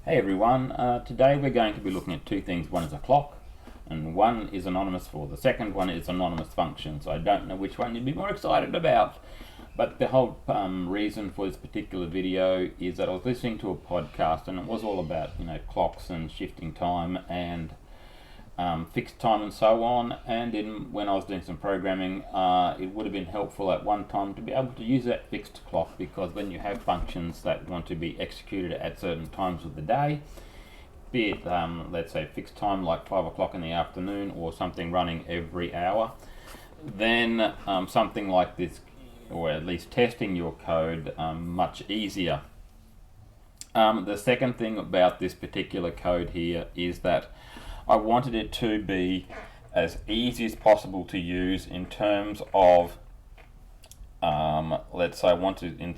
Hey everyone, today we're going to be looking at two things. One is a clock and one is anonymous for. The second one is anonymous functions. I don't know which one you'd be more excited about, but the whole reason for this particular video is that I was listening to a podcast and it was all about clocks and shifting time and fixed time and so on. And when I was doing some programming, it would have been helpful at one time to be able to use that fixed clock, because when you have functions that want to be executed at certain times of the day, be it let's say fixed time like 5 o'clock in the afternoon or something running every hour, then something like this, or at least testing your code, much easier. The second thing about this particular code here is that I wanted it to be as easy as possible to use in terms of, let's say I wanted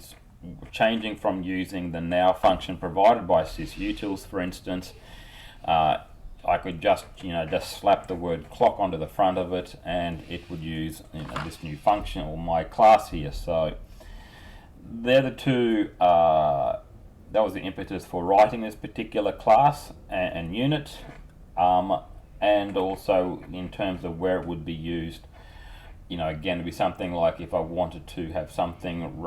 changing from using the now function provided by sysutils, for instance. I could just slap the word clock onto the front of it and it would use this new function or my class here. So they're the two, that was the impetus for writing this particular class and unit. And also in terms of where it would be used, again, it'd be something like if I wanted to have something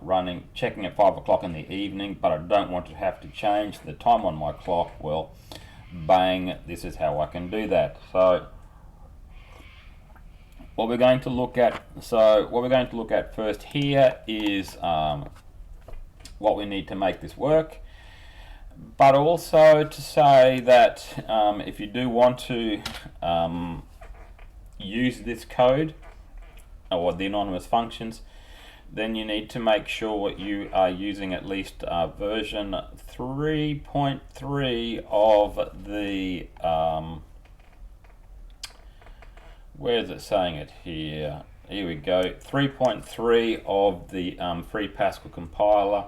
running, checking at 5 o'clock in the evening, but I don't want to have to change the time on my clock. Well, bang, this is how I can do that. So what we're going to look at first here is what we need to make this work. But also to say that if you do want to use this code or the anonymous functions, then you need to make sure you are using at least version 3.3 of the, where is it saying it here? Here we go, 3.3 of the free Pascal compiler,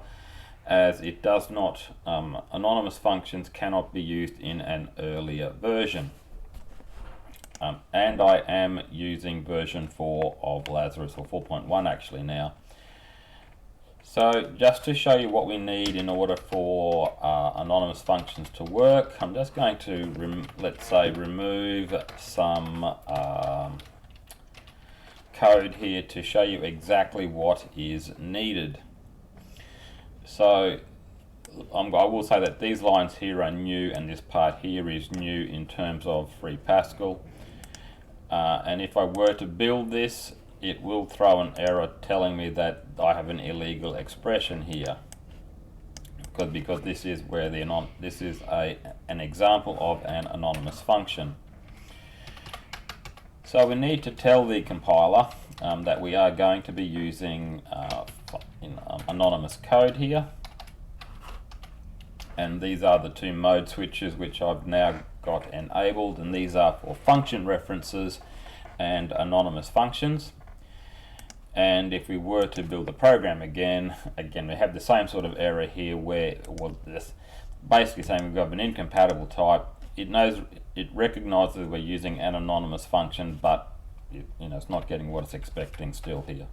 as it does not, anonymous functions cannot be used in an earlier version. And I am using version 4 of Lazarus, or 4.1 actually now. So just to show you what we need in order for anonymous functions to work, I'm just going to, let's say, remove some code here to show you exactly what is needed. So I will say that these lines here are new and this part here is new in terms of free Pascal. And if I were to build this, it will throw an error telling me that I have an illegal expression here, because this is where this is an example of an anonymous function. So we need to tell the compiler that we are going to be using anonymous code here, and these are the two mode switches which I've now got enabled, and these are for function references and anonymous functions. And if we were to build the program again we have the same sort of error here, where this basically saying we've got an incompatible type. It recognizes we're using an anonymous function, but it's not getting what it's expecting still here.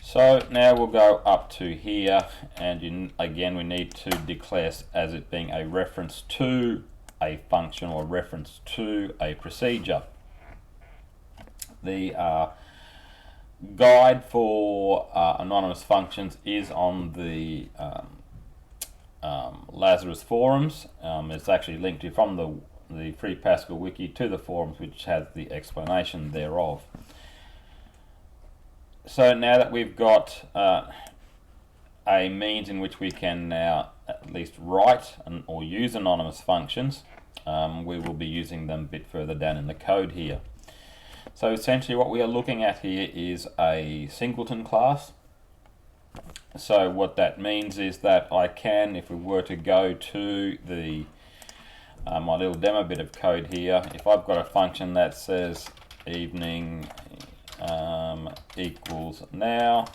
So now we'll go up to here, and again we need to declare as it being a reference to a function or reference to a procedure. The guide for anonymous functions is on the Lazarus forums. It's actually linked to from the Free Pascal wiki to the forums, which has the explanation thereof. So now that we've got a means in which we can now at least write or use anonymous functions, we will be using them a bit further down in the code here. So essentially what we are looking at here is a Singleton class. So what that means is that I can, if we were to go to the my little demo bit of code here, if I've got a function that says evening equals now,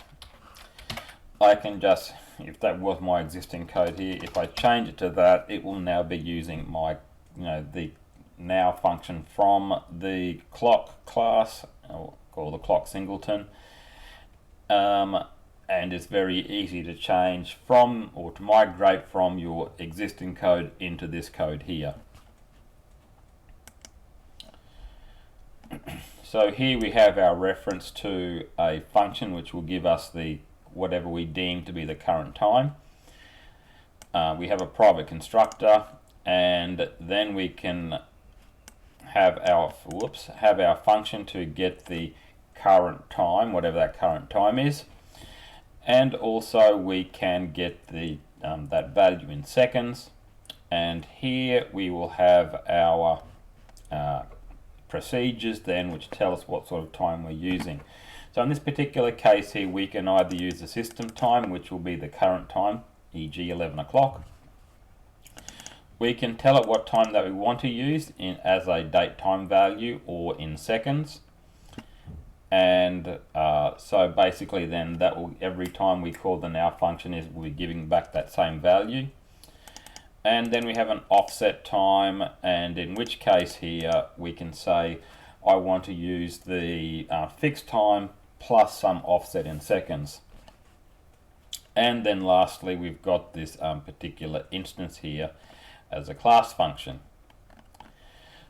I can just, if that was my existing code here, if I change it to that, it will now be using my the now function from the clock class, or the clock Singleton, and it's very easy to change from or to migrate from your existing code into this code here. So here we have our reference to a function which will give us the whatever we deem to be the current time. We have a private constructor, and then we can have our function to get the current time, whatever that current time is, and also we can get the that value in seconds. And here we will have our procedures then, which tell us what sort of time we're using. So in this particular case here, we can either use the system time, which will be the current time, e.g. 11 o'clock. We can tell it what time that we want to use as a date time value or in seconds. And so basically then that will, every time we call the now function, we'll be giving back that same value. And then we have an offset time, and in which case here we can say I want to use the fixed time plus some offset in seconds. And then lastly we've got this particular instance here as a class function.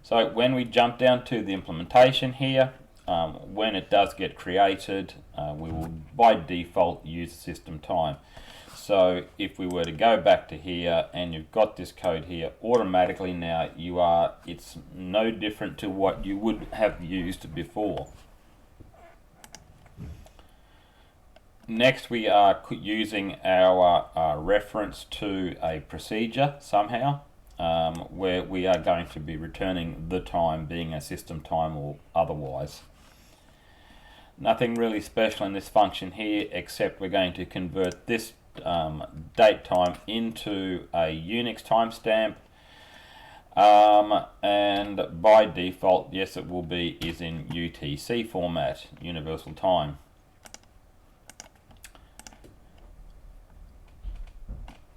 So when we jump down to the implementation here, when it does get created, we will by default use system time. So if we were to go back to here and you've got this code here, automatically now it's no different to what you would have used before. Next we are using our reference to a procedure somehow, where we are going to be returning the time, being a system time or otherwise. Nothing really special in this function here, except we're going to convert this date time into a Unix timestamp, and by default, yes, it will be in UTC format, universal time.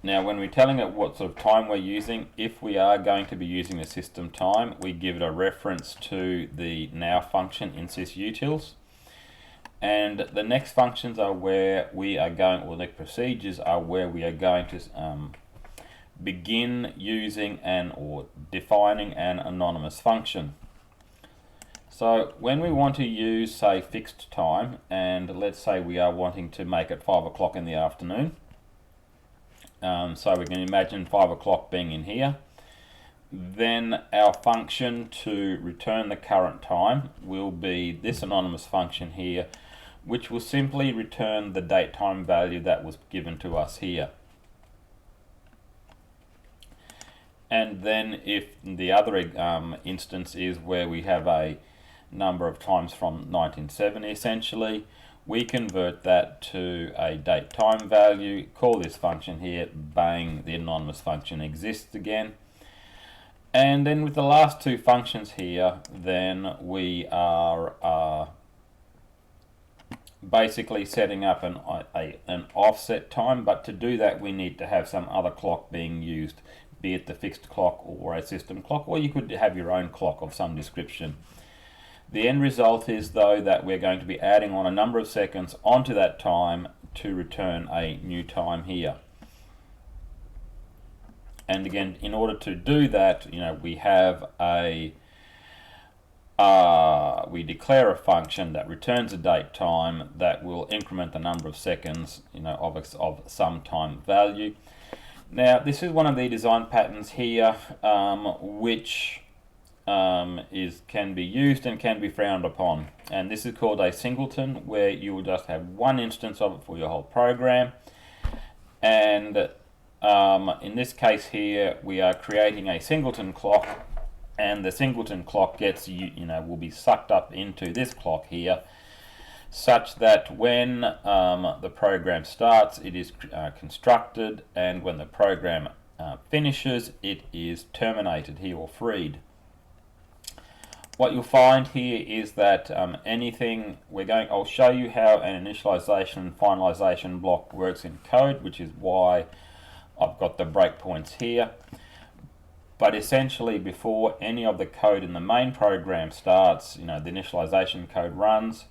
Now when we're telling it what sort of time we're using, if we are going to be using the system time, we give it a reference to the now function in sysutils. And the next functions are where we are going, or the procedures are where we are going to begin using or defining an anonymous function. So when we want to use, say, fixed time, and let's say we are wanting to make it 5 o'clock in the afternoon, so we can imagine 5 o'clock being in here, then our function to return the current time will be this anonymous function here, which will simply return the date time value that was given to us here. And then if the other instance is where we have a number of times from 1970 essentially, we convert that to a date time value, call this function here, bang, the anonymous function exists again. And then with the last two functions here, then we are basically setting up an offset time, but to do that we need to have some other clock being used, be it the fixed clock or a system clock, or you could have your own clock of some description. The end result is though that we're going to be adding on a number of seconds onto that time to return a new time here. And again, in order to do that, we have we declare a function that returns a date time that will increment the number of seconds, of some time value. Now, this is one of the design patterns here, which can be used and can be frowned upon. And this is called a singleton, where you will just have one instance of it for your whole program. And in this case here, we are creating a singleton clock, and the singleton clock gets will be sucked up into this clock here, such that when the program starts, it is constructed, and when the program finishes, it is terminated here or freed. What you'll find here is that I'll show you how an initialization and finalization block works in code, which is why I've got the breakpoints here. But essentially, before any of the code in the main program starts, the initialization code runs,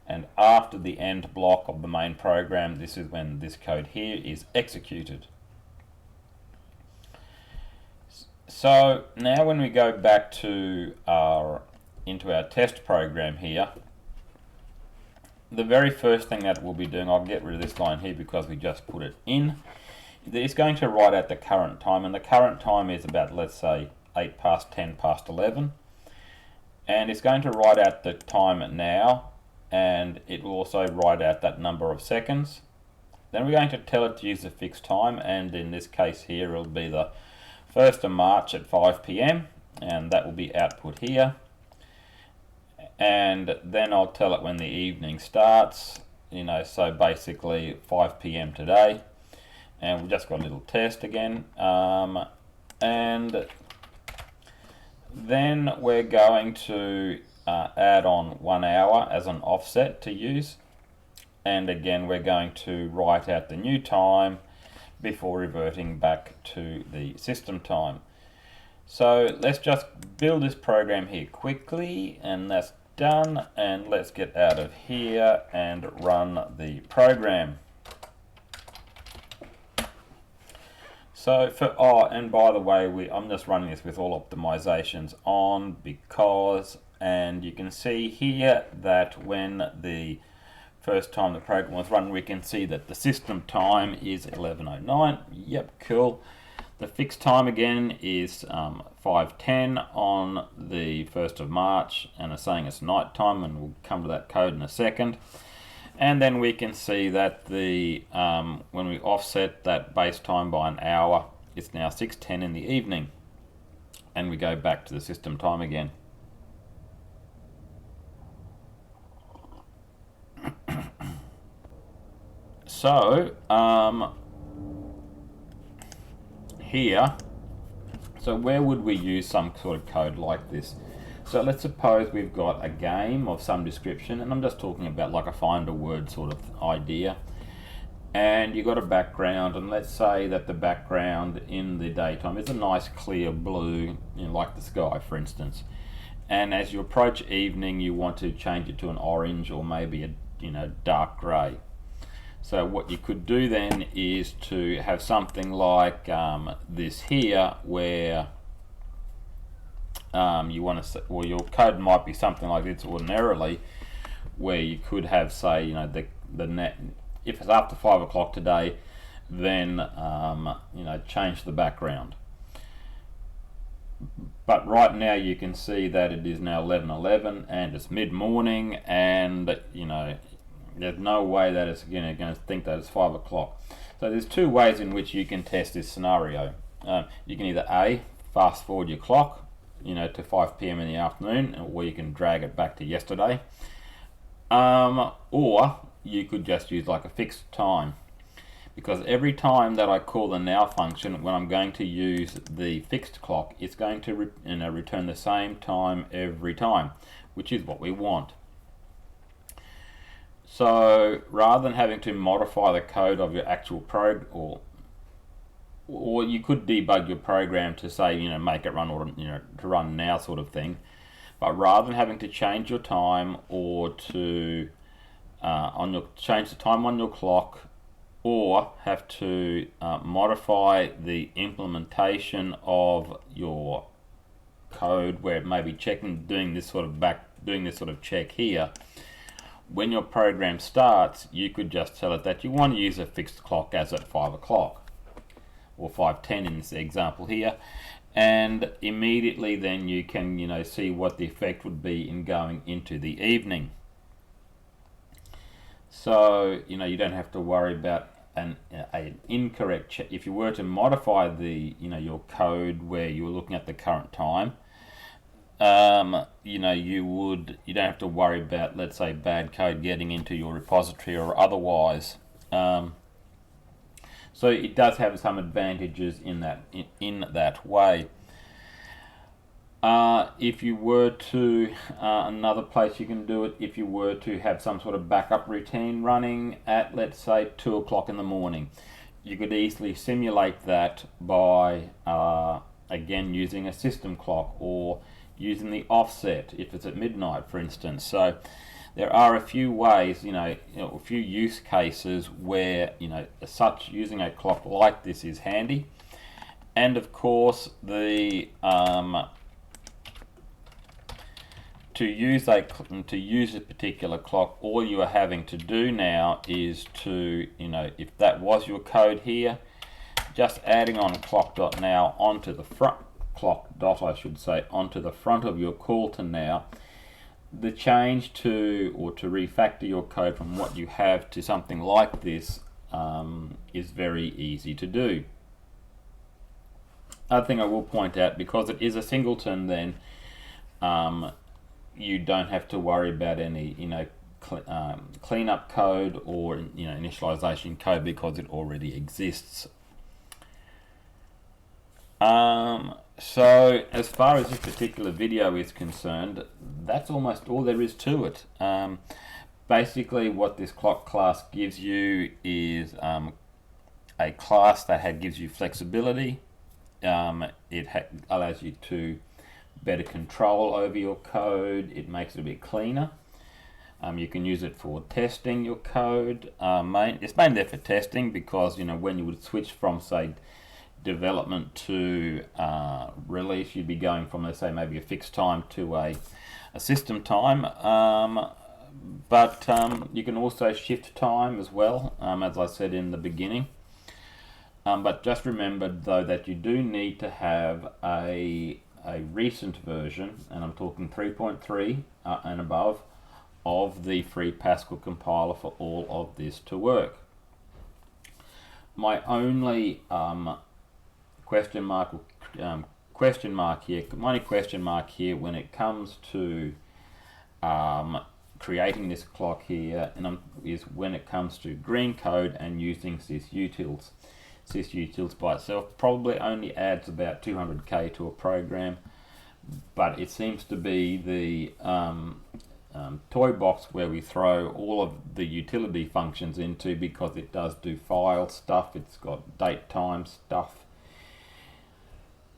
and after the end block of the main program, this is when this code here is executed. So now when we go back to into our test program here, the very first thing that we'll be doing, I'll get rid of this line here because we just put it in, it's going to write out the current time, and the current time is about, let's say, 8 past 10 past 11, and it's going to write out the time now, and it will also write out that number of seconds. Then we're going to tell it to use the fixed time, and in this case here it'll be the 1st of March at 5 p.m. and that will be output here. And then I'll tell it when the evening starts, so basically 5 p.m. today. And we've just got a little test again. And then we're going to add on 1 hour as an offset to use. And again, we're going to write out the new time before reverting back to the system time. So let's just build this program here quickly, and that's done. And let's get out of here and run the program. So and by the way, I'm just running this with all optimizations on because, and you can see here that when the first time the program was run, we can see that the system time is 11:09. Yep, cool. The fixed time again is 5:10 on the 1st of March, and it's saying it's night time, and we'll come to that code in a second. And then we can see that the when we offset that base time by an hour, it's now 6:10 in the evening, and we go back to the system time again. So here, so where would we use some sort of code like this? So let's suppose we've got a game of some description, and I'm just talking about like a find a word sort of idea, and you've got a background, and let's say that the background in the daytime is a nice clear blue, like the sky for instance, and as you approach evening you want to change it to an orange or maybe a dark grey. So what you could do then is to have something like this here, where you want to, or your code might be something like this ordinarily, where you could have, say, the net, if it's after 5 o'clock today, then change the background. But right now you can see that it is now 11:11 and it's mid-morning, and there's no way that it's going to think that it's 5 o'clock. So there's two ways in which you can test this scenario. You can either A, fast forward your clock, to 5 p.m. in the afternoon, or you can drag it back to yesterday. Or you could just use like a fixed time, because every time that I call the now function, when I'm going to use the fixed clock, it's going to return the same time every time, which is what we want. So rather than having to modify the code of your actual program, or you could debug your program to say, make it run, or to run now sort of thing, but rather than having to change your time or to change the time on your clock, or have to modify the implementation of your code where it may be doing this sort of check here, when your program starts, you could just tell it that you want to use a fixed clock as at 5 o'clock or 5:10 in this example here, and immediately then you can see what the effect would be in going into the evening. So you don't have to worry about an incorrect check. If you were to modify the your code where you were looking at the current time, you don't have to worry about, let's say, bad code getting into your repository or otherwise. So it does have some advantages in that way. If you were to, another place you can do it, if you were to have some sort of backup routine running at, let's say, 2 o'clock in the morning, you could easily simulate that by, again, using a system clock or using the offset if it's at midnight, for instance. So there are a few ways, a few use cases where, as such, using a clock like this is handy. And of course, the to use a particular clock, all you are having to do now is to, if that was your code here, just adding on clock dot now onto the front, clock dot I should say, onto the front of your call to now. The change to, or to refactor your code from what you have to something like this is very easy to do. Other thing I will point out, because it is a singleton, then you don't have to worry about any cleanup code or initialization code, because it already exists. So as far as this particular video is concerned, that's almost all there is to it. Basically what this clock class gives you is a class that gives you flexibility. It allows you to better control over your code. It makes it a bit cleaner. You can use it for testing your code. It's mainly there for testing, because when you would switch from, say, development to release, you'd be going from, let's say, maybe a fixed time to a system time. But you can also shift time as well, as I said in the beginning. But just remember, though, that you do need to have a recent version, and I'm talking 3.3 and above, of the free Pascal compiler for all of this to work. My only question mark here when it comes to creating this clock here, is when it comes to green code and using sysutils. Sysutils by itself probably only adds about 200k to a program, but it seems to be the toy box where we throw all of the utility functions into, because it does do file stuff, it's got date time stuff,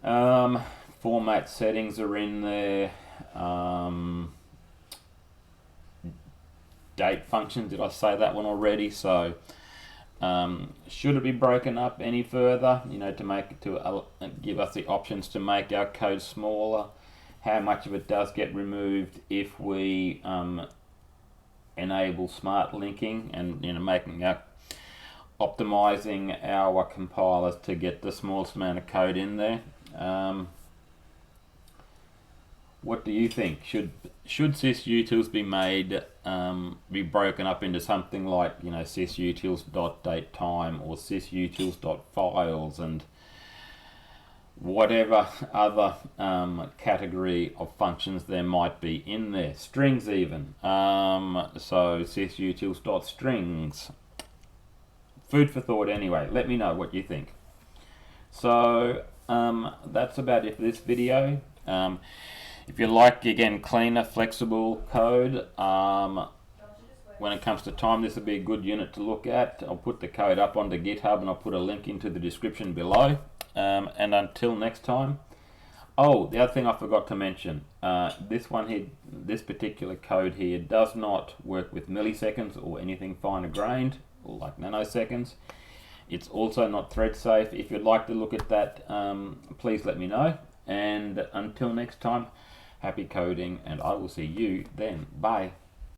format settings are in there, date functions, did I say that one already? So should it be broken up any further, to give us the options to make our code smaller? How much of it does get removed if we enable smart linking and optimizing our compilers to get the smallest amount of code in there? What do you think? Should sysutils be made be broken up into something like sysutils.datetime or sysutils.files and whatever other category of functions there might be in there, strings even, so sysutils.strings. Food for thought anyway. Let me know what you think. So that's about it for this video. If you like, again, cleaner, flexible code, when it comes to time, this will be a good unit to look at. I'll put the code up onto GitHub, and I'll put a link into the description below. And until next time. Oh, the other thing I forgot to mention, this one here, this particular code here, does not work with milliseconds or anything finer grained, or like nanoseconds. It's also not thread safe. If you'd like to look at that, please let me know. And until next time, happy coding, and I will see you then. Bye.